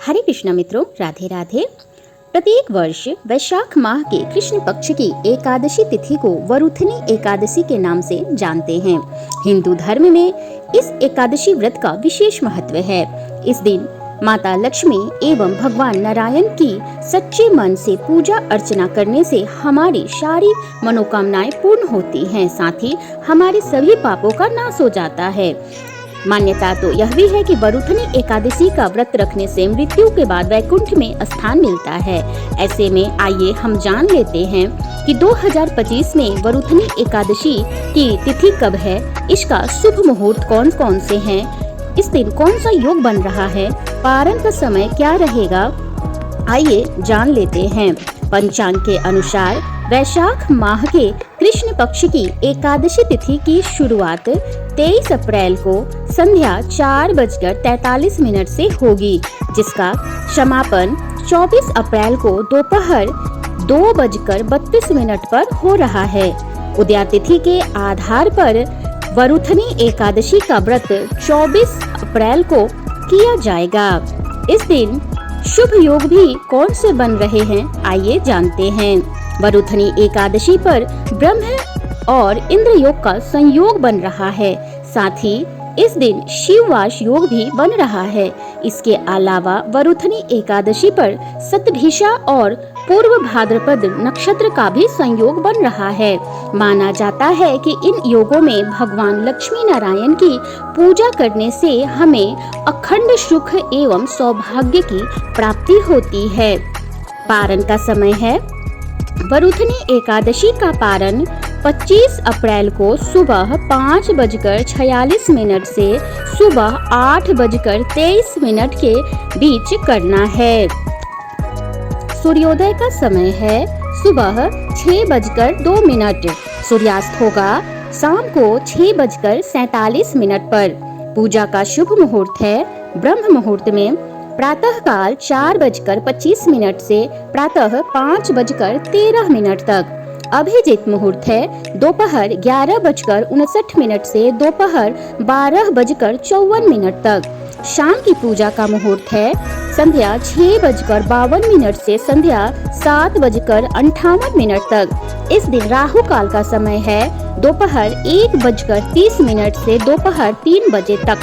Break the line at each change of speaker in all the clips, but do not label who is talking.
हरे कृष्णा मित्रों, राधे राधे। प्रत्येक वर्ष वैशाख माह के कृष्ण पक्ष की एकादशी तिथि को वरुथनी एकादशी के नाम से जानते हैं। हिंदू धर्म में इस एकादशी व्रत का विशेष महत्व है। इस दिन माता लक्ष्मी एवं भगवान नारायण की सच्चे मन से पूजा अर्चना करने से हमारी सारी मनोकामनाएं पूर्ण होती हैं, साथ ही हमारे सभी पापों का नाश हो जाता है। मान्यता तो यह भी है कि वरुथनी एकादशी का व्रत रखने से मृत्यु के बाद वैकुंठ में स्थान मिलता है। ऐसे में आइए हम जान लेते हैं कि 2025 में वरुथनी एकादशी की तिथि कब है, इसका शुभ मुहूर्त कौन कौन से हैं, इस दिन कौन सा योग बन रहा है, पारण का समय क्या रहेगा, आइए जान लेते हैं। पंचांग के अनुसार वैशाख माह के कृष्ण पक्ष की एकादशी तिथि की शुरुआत 23 अप्रैल को संध्या 4:43 से होगी, जिसका समापन 24 अप्रैल को दोपहर 2:32 पर हो रहा है। उदया तिथि के आधार पर वरुथनी एकादशी का व्रत 24 अप्रैल को किया जाएगा। इस दिन शुभ योग भी कौन से बन रहे हैं, आइए जानते हैं। वरुथनी एकादशी पर ब्रह्म और इंद्र योग का संयोग बन रहा है, साथ ही इस दिन शिववास योग भी बन रहा है। इसके अलावा वरुथनी एकादशी पर शतभिषा और पूर्व भाद्रपद नक्षत्र का भी संयोग बन रहा है। माना जाता है कि इन योगों में भगवान लक्ष्मी नारायण की पूजा करने से हमें अखंड सुख एवं सौभाग्य की प्राप्ति होती है। पारण का समय है। वरुथनी एकादशी का पारण 25 अप्रैल को सुबह 5:46 से सुबह 8:23 के बीच करना है। सूर्योदय का समय है सुबह 6:02। सूर्यास्त होगा शाम को 6:47 पर। पूजा का शुभ मुहूर्त है ब्रह्म मुहूर्त में प्रातः काल 4:25 से प्रातः 5:13 तक। अभिजीत मुहूर्त है दोपहर 11:59 से दोपहर 12:54 तक। शाम की पूजा का मुहूर्त है संध्या 6:52 से संध्या 7:58 तक। इस दिन राहु काल का समय है दोपहर 1:30 से दोपहर 3 बजे तक।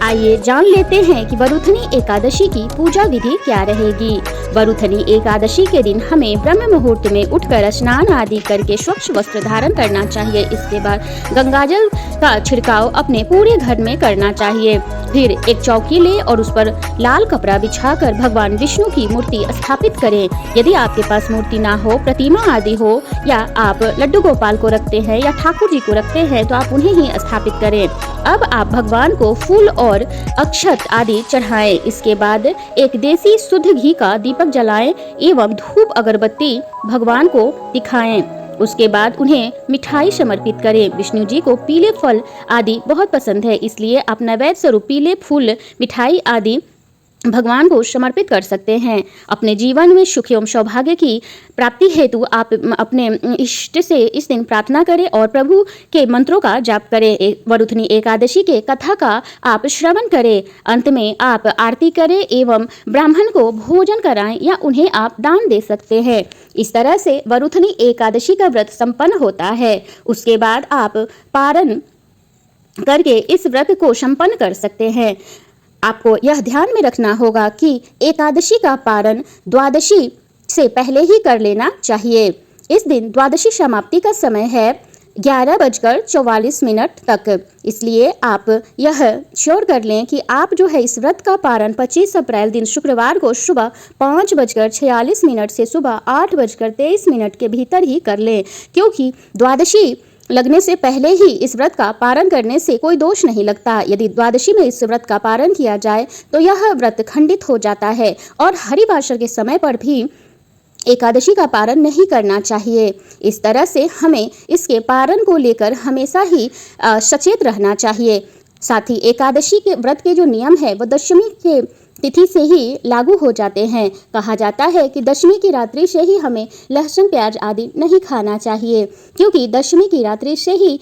आइए जान लेते हैं कि वरुथनी एकादशी की पूजा विधि क्या रहेगी। वरुथनी एकादशी के दिन हमें ब्रह्म मुहूर्त में उठकर स्नान आदि करके स्वच्छ वस्त्र धारण करना चाहिए। इसके बाद गंगाजल का छिड़काव अपने पूरे घर में करना चाहिए। फिर एक चौकी ले और उस पर लाल कपड़ा बिछाकर भगवान विष्णु की मूर्ति स्थापित करें। यदि आपके पास मूर्ति ना हो, प्रतिमा आदि हो, या आप लड्डू गोपाल को रखते हैं या ठाकुर जी को रखते हैं, तो आप उन्हें ही स्थापित करें। अब आप भगवान को फूल और अक्षत आदि चढ़ाएं। इसके बाद एक देसी शुद्ध घी का दीपक जलाएं एवं धूप अगरबत्ती भगवान को दिखाएं। उसके बाद उन्हें मिठाई समर्पित करें। विष्णु जी को पीले फल आदि बहुत पसंद है, इसलिए आप नैवेद्य स्वरूप पीले फूल, मिठाई आदि भगवान को समर्पित कर सकते हैं। अपने जीवन में सुख एवं सौभाग्य की प्राप्ति हेतु आप अपने इष्ट से इस दिन प्रार्थना करें और प्रभु के मंत्रों का जाप करें। वरुथनी एकादशी के कथा का आप श्रवण करें। अंत में आप आरती करें एवं ब्राह्मण को भोजन कराएं या उन्हें आप दान दे सकते हैं। इस तरह से वरुथनी एकादशी का व्रत संपन्न होता है। उसके बाद आप पारण करके इस व्रत को संपन्न कर सकते हैं। आपको यह ध्यान में रखना होगा कि एकादशी का पारण द्वादशी से पहले ही कर लेना चाहिए। इस दिन द्वादशी समाप्ति का समय है 11:44 तक। इसलिए आप यह श्योर कर लें कि आप जो है इस व्रत का पारण 25 अप्रैल दिन शुक्रवार को सुबह 5:46 से सुबह 8:23 के भीतर ही कर लें, क्योंकि द्वादशी लगने से पहले ही इस व्रत का पारण करने से कोई दोष नहीं लगता। यदि द्वादशी में इस व्रत का पारण किया जाए तो यह व्रत खंडित हो जाता है और हरिवासर के समय पर भी एकादशी का पारण नहीं करना चाहिए। इस तरह से हमें इसके पारण को लेकर हमेशा ही सचेत रहना चाहिए। साथ ही एकादशी के व्रत के जो नियम है वो दशमी के तिथि से ही लागू हो जाते हैं। कहा जाता है कि दशमी की रात्रि से ही हमें लहसुन प्याज आदि नहीं खाना चाहिए, क्योंकि दशमी की रात्रि से ही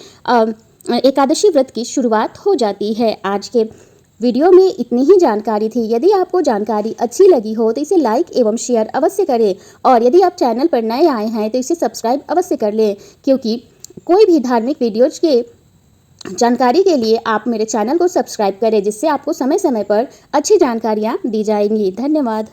एकादशी व्रत की शुरुआत हो जाती है। आज के वीडियो में इतनी ही जानकारी थी। यदि आपको जानकारी अच्छी लगी हो तो इसे लाइक एवं शेयर अवश्य करें और यदि आप चैनल पर नए आए हैं तो इसे सब्सक्राइब अवश्य कर लें, क्योंकि कोई भी धार्मिक वीडियोज के जानकारी के लिए आप मेरे चैनल को सब्सक्राइब करें, जिससे आपको समय समय पर अच्छी जानकारियाँ दी जाएंगी। धन्यवाद।